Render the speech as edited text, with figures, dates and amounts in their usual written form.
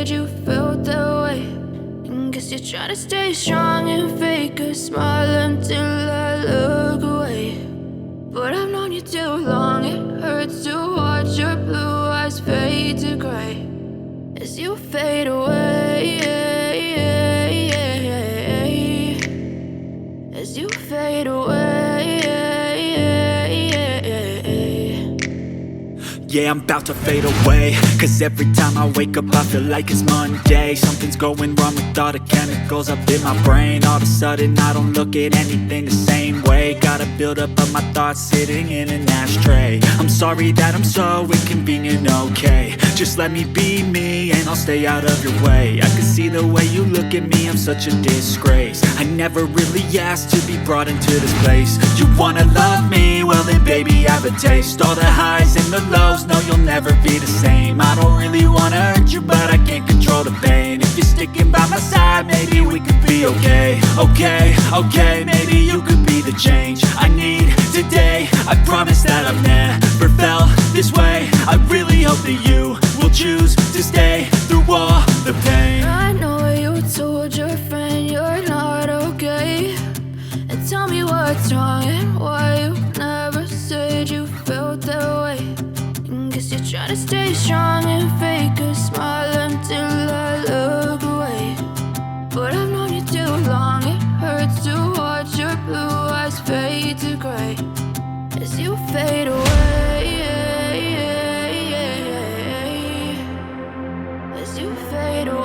said you felt that way. And guess you're trying to stay strong and fake a smile until I look away. But I've known you too long, it hurts to watch your blue eyes fade to gray as you fade away, as you fade away. Yeah, I'm about to fade away, cause every time I wake up I feel like it's Monday. Something's going wrong with all the chemicals up in my brain. All of a sudden I don't look at anything the same way. Gotta build up of my thoughts sitting in an ashtray. I'm sorry that I'm so inconvenient, okay. Just let me be me and I'll stay out of your way. I can see the way you look at me, I'm such a disgrace. I never really asked to be brought into this place. You wanna love me? Well then baby have a taste. All the highs and the lows, no you'll never be the same. I don't really wanna hurt you but I can't control the pain. If you're sticking by my side, maybe we could be okay. Okay, maybe you could be the change I need today. I promise that I've never felt this way. I really hope that you will choose to stay through all the pain. I know you told your friend you're not okay, and tell me what's wrong and why you never said you felt that way. And guess you're trying to stay strong and fake a smile until I look away. But I've known you too long, it hurts to watch your blue eyes fade to gray as you fade away, as you fade away.